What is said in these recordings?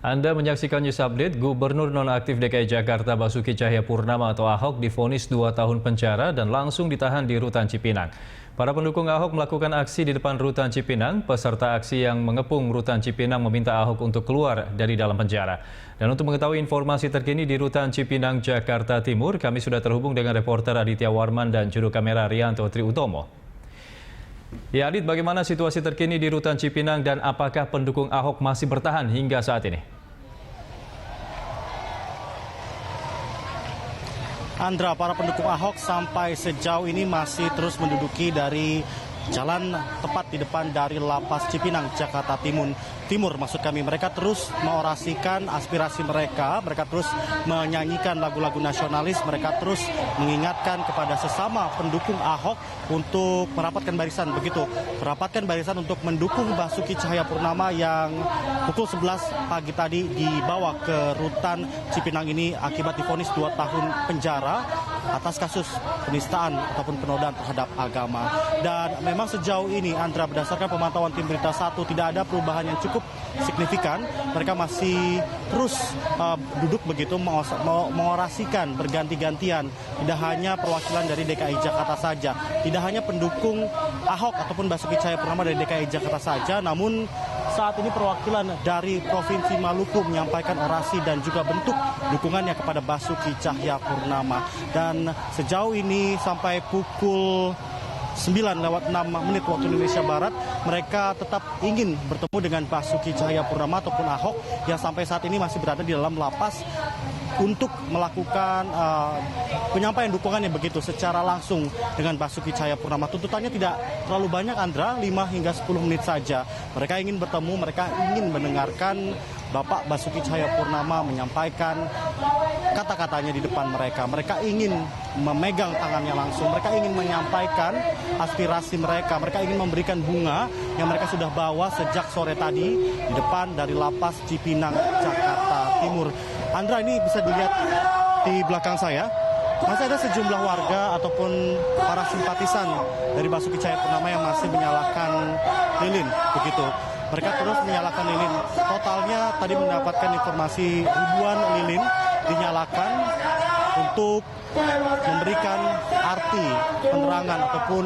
Anda menyaksikan News Update. Gubernur nonaktif DKI Jakarta Basuki Cahayapurnama atau Ahok divonis 2 tahun penjara dan langsung ditahan di Rutan Cipinang. Para pendukung Ahok melakukan aksi di depan Rutan Cipinang. Peserta aksi yang mengepung Rutan Cipinang meminta Ahok untuk keluar dari dalam penjara. Dan untuk mengetahui informasi terkini di Rutan Cipinang, Jakarta Timur, kami sudah terhubung dengan reporter Aditya Warman dan juru kamera Rianto Triutomo. Ya, Adit, bagaimana situasi terkini di Rutan Cipinang dan apakah pendukung Ahok masih bertahan hingga saat ini? Andra, para pendukung Ahok sampai sejauh ini masih terus menduduki dari jalan tepat di depan dari Lapas Cipinang, Jakarta Timur. Maksud kami, mereka terus mengorasikan aspirasi mereka terus menyanyikan lagu-lagu nasionalis, mereka terus mengingatkan kepada sesama pendukung Ahok untuk merapatkan barisan, merapatkan barisan untuk mendukung Basuki Cahayapurnama yang pukul 11 pagi tadi dibawa ke Rutan Cipinang ini akibat divonis 2 tahun penjara atas kasus penistaan ataupun penodaan terhadap agama. Dan memang sejauh ini, Andra, berdasarkan pemantauan tim Berita 1, tidak ada perubahan yang cukup signifikan. Mereka masih terus duduk mengorasikan berganti-gantian. Tidak hanya perwakilan dari DKI Jakarta saja, tidak hanya pendukung Ahok ataupun Basuki Cahayapurnama dari DKI Jakarta saja, namun saat ini perwakilan dari Provinsi Maluku menyampaikan orasi dan juga bentuk dukungannya kepada Basuki Cahayapurnama. Dan sejauh ini sampai pukul 9:06 waktu Indonesia Barat, mereka tetap ingin bertemu dengan Basuki Cahayapurnama ataupun Ahok yang sampai saat ini masih berada di dalam lapas untuk melakukan penyampaian dukungannya secara langsung dengan Basuki Cahayapurnama. Tuntutannya tidak terlalu banyak, Andra, 5 hingga 10 menit saja. Mereka ingin bertemu, mereka ingin mendengarkan Bapak Basuki Cahayapurnama menyampaikan kata-katanya di depan mereka. Mereka ingin memegang tangannya langsung, mereka ingin menyampaikan aspirasi mereka, mereka ingin memberikan bunga yang mereka sudah bawa sejak sore tadi di depan dari Lapas Cipinang, Jakarta Timur. Andra, ini bisa dilihat di belakang saya, masih ada sejumlah warga ataupun para simpatisan dari Basuki Cahayapurnama yang masih menyalakan lilin, Mereka terus menyalakan lilin. Totalnya tadi mendapatkan informasi ribuan lilin dinyalakan untuk memberikan arti penerangan ataupun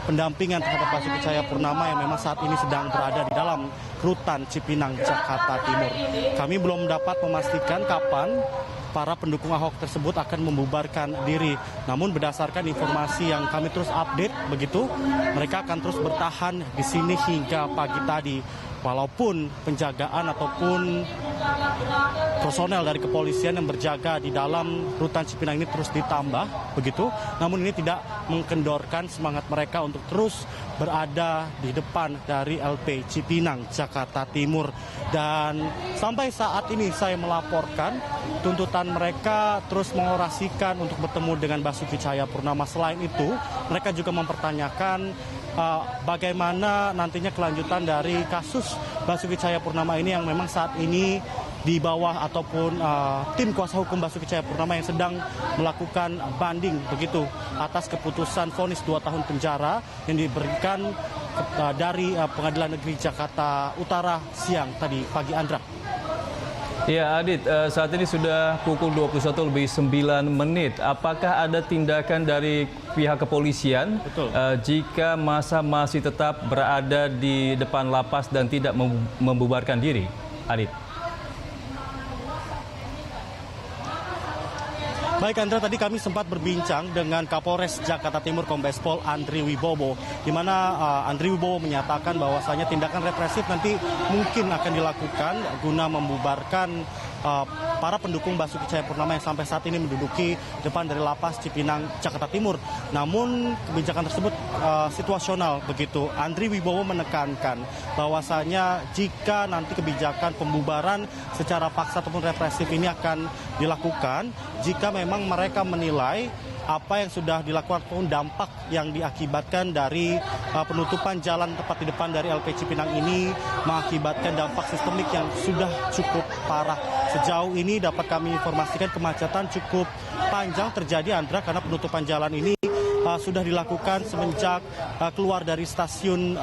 pendampingan terhadap Basuki Cahayapurnama yang memang saat ini sedang berada di dalam Rutan Cipinang, Jakarta Timur. Kami belum dapat memastikan kapan para pendukung Ahok tersebut akan membubarkan diri. Namun berdasarkan informasi yang kami terus update mereka akan terus bertahan di sini hingga pagi tadi. Walaupun penjagaan ataupun personel dari kepolisian yang berjaga di dalam Rutan Cipinang ini terus ditambah, namun ini tidak mengkendorkan semangat mereka untuk terus berada di depan dari LP Cipinang, Jakarta Timur. Dan sampai saat ini saya melaporkan, tuntutan mereka terus mengorasikan untuk bertemu dengan Basuki Cahayapurnama. Selain itu, mereka juga mempertanyakan bagaimana nantinya kelanjutan dari kasus Basuki Cahayapurnama ini yang memang saat ini di bawah ataupun tim kuasa hukum Basuki Cahayapurnama yang sedang melakukan banding atas keputusan vonis 2 tahun penjara yang diberikan dari Pengadilan Negeri Jakarta Utara siang tadi pagi, Andra. Ya, Adit, saat ini sudah pukul 21:09. Apakah ada tindakan dari pihak kepolisian jika massa masih tetap berada di depan lapas dan tidak membubarkan diri, Adit? Baik, Andra, tadi kami sempat berbincang dengan Kapolres Jakarta Timur Kombes Pol Andri Wibowo, di mana Andri Wibowo menyatakan bahwasanya tindakan represif nanti mungkin akan dilakukan guna membubarkan para pendukung Basuki Cahayapurnama yang sampai saat ini menduduki depan dari Lapas Cipinang, Jakarta Timur. Namun kebijakan tersebut situasional Andri Wibowo menekankan bahwasanya jika nanti kebijakan pembubaran secara paksa ataupun represif ini akan dilakukan, jika memang mereka menilai apa yang sudah dilakukan ataupun dampak yang diakibatkan dari penutupan jalan tepat di depan dari LP Cipinang ini mengakibatkan dampak sistemik yang sudah cukup parah. Sejauh ini dapat kami informasikan kemacetan cukup panjang terjadi, Andra, karena penutupan jalan ini sudah dilakukan semenjak keluar dari stasiun,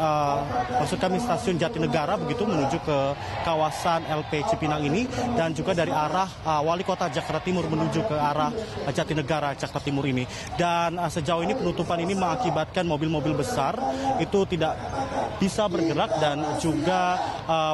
maksud kami stasiun Jatinegara begitu menuju ke kawasan LP Cipinang ini, dan juga dari arah Wali Kota Jakarta Timur menuju ke arah Jatinegara Jakarta Timur ini. Dan sejauh ini penutupan ini mengakibatkan mobil-mobil besar itu tidak bisa bergerak dan juga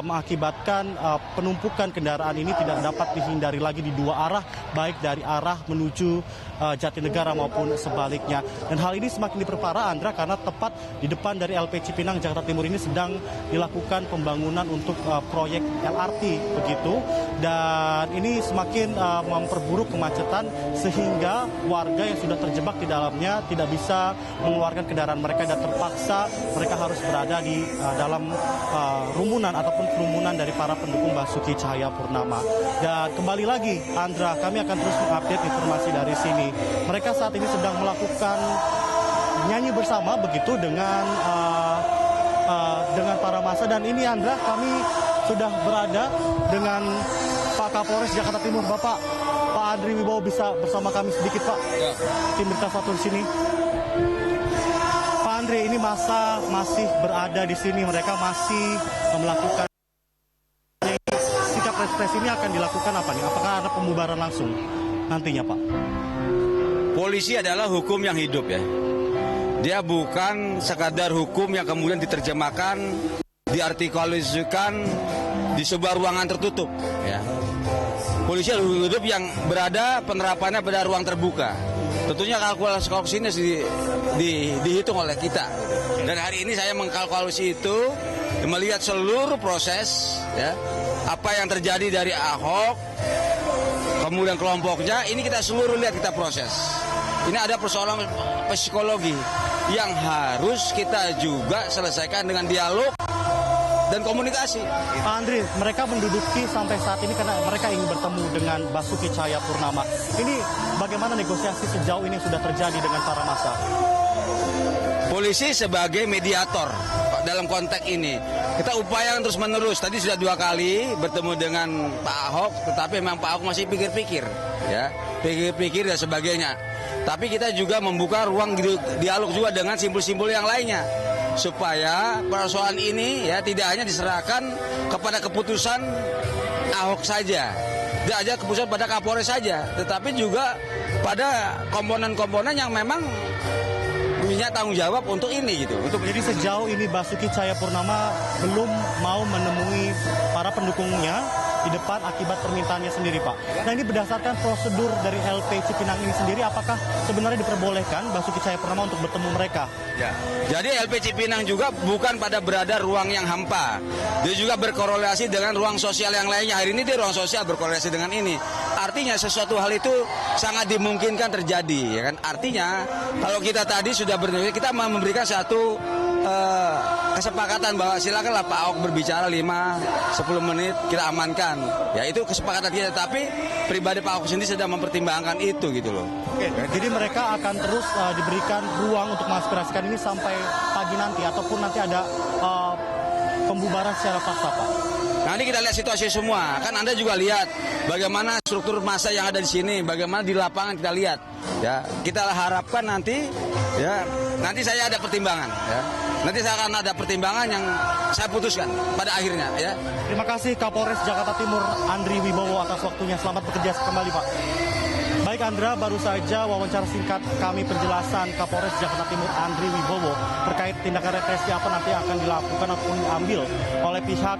mengakibatkan penumpukan kendaraan ini tidak dapat dihindari lagi di dua arah, baik dari arah menuju Jatinegara maupun sebaliknya. Dan hal ini semakin diperparah, Andra, karena tepat di depan dari LP Cipinang Jakarta Timur ini sedang dilakukan pembangunan untuk proyek LRT begitu, dan ini semakin memperburuk kemacetan sehingga warga yang sudah terjebak di dalamnya tidak bisa mengeluarkan kendaraan mereka dan terpaksa mereka harus berada di dalam rumunan ataupun kerumunan dari para pendukung Basuki Cahayapurnama. Dan kembali lagi, Andra, kami akan terus mengupdate informasi dari sini. Mereka saat ini sedang melakukan nyanyi bersama begitu dengan para massa, dan ini, Andra, kami sudah berada dengan Pak Kapolres Jakarta Timur, Pak Andri Wibowo. Bisa bersama kami sedikit, Pak? Ya. Tim Berita Satu di sini. Pak Andri, ini massa masih berada di sini, mereka masih melakukan sikap represi ini akan dilakukan apa nih? Apakah ada pembubaran langsung nantinya, Pak? Polisi adalah hukum yang hidup ya. Dia bukan sekadar hukum yang kemudian diterjemahkan, diartikulasikan di sebuah ruangan tertutup ya. Polisi adalah hukum hidup yang berada penerapannya pada ruang terbuka. Tentunya kalkulasi ini dihitung oleh kita. Dan hari ini saya mengkalkulasi itu, melihat seluruh proses ya, apa yang terjadi dari Ahok, kemudian kelompoknya, ini kita seluruh lihat, kita proses. Ini ada persoalan psikologi yang harus kita juga selesaikan dengan dialog dan komunikasi. Pak Andri, mereka menduduki sampai saat ini karena mereka ingin bertemu dengan Basuki Cahayapurnama. Ini bagaimana negosiasi sejauh ini sudah terjadi dengan para massa? Polisi sebagai mediator dalam konteks ini. Kita upayakan terus menerus. Tadi sudah 2 kali bertemu dengan Pak Ahok, tetapi memang Pak Ahok masih pikir-pikir, ya, pikir-pikir dan sebagainya. Tapi kita juga membuka ruang dialog juga dengan simbol-simbol yang lainnya, supaya persoalan ini ya tidak hanya diserahkan kepada keputusan Ahok saja, tidak aja keputusan pada Kapolres saja, tetapi juga pada komponen-komponen yang memang punya tanggung jawab untuk ini gitu. Jadi sejauh ini Basuki Cahayapurnama belum mau menemui para pendukungnya di depan akibat permintaannya sendiri, Pak. Nah, ini berdasarkan prosedur dari LP Cipinang ini sendiri, apakah sebenarnya diperbolehkan Basuki Cahayapurnama untuk bertemu mereka? Ya. Jadi LP Cipinang juga bukan pada berada ruang yang hampa. Dia juga berkorelasi dengan ruang sosial yang lainnya. Hari ini dia ruang sosial berkorelasi dengan ini. Artinya sesuatu hal itu sangat dimungkinkan terjadi, ya kan? Artinya kalau kita tadi sudah kita memberikan satu kesepakatan bahwa silakanlah Pak Ahok berbicara 5-10 menit, kita amankan. Ya, itu kesepakatan kita, tapi pribadi Pak Ahok sendiri sedang mempertimbangkan itu gitu loh. Oke, jadi mereka akan terus diberikan ruang untuk mengaspirasikan ini sampai pagi nanti, ataupun nanti ada pembubaran secara paksa, Pak? Nanti kita lihat situasi semua. Kan Anda juga lihat bagaimana struktur massa yang ada di sini, bagaimana di lapangan kita lihat. Ya, kita harapkan nanti ya, nanti saya ada pertimbangan ya. Nanti saya akan ada pertimbangan yang saya putuskan pada akhirnya ya. Terima kasih Kapolres Jakarta Timur Andri Wibowo atas waktunya. Selamat bekerja kembali, Pak. Baik, Andra, baru saja wawancara singkat kami penjelasan Kapolres Jakarta Timur Andri Wibowo terkait tindakan represi apa nanti akan dilakukan ataupun diambil oleh pihak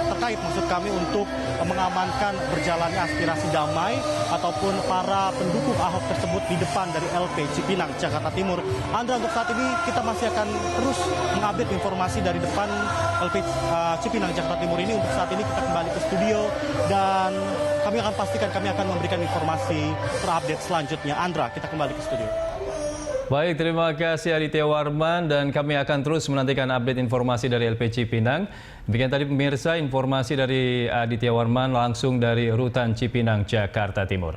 terkait maksud kami untuk mengamankan berjalannya aspirasi damai ataupun para pendukung Ahok tersebut di depan dari LP Cipinang Jakarta Timur. Andra, untuk saat ini kita masih akan terus mengupdate informasi dari depan LP Cipinang Jakarta Timur ini. Untuk saat ini kita kembali ke studio dan kami akan pastikan kami akan memberikan informasi terupdate selanjutnya. Andra, kita kembali ke studio. Baik, terima kasih Aditya Warman, dan kami akan terus menantikan update informasi dari LP Cipinang. Demikian tadi pemirsa informasi dari Aditya Warman langsung dari Rutan Cipinang, Jakarta Timur.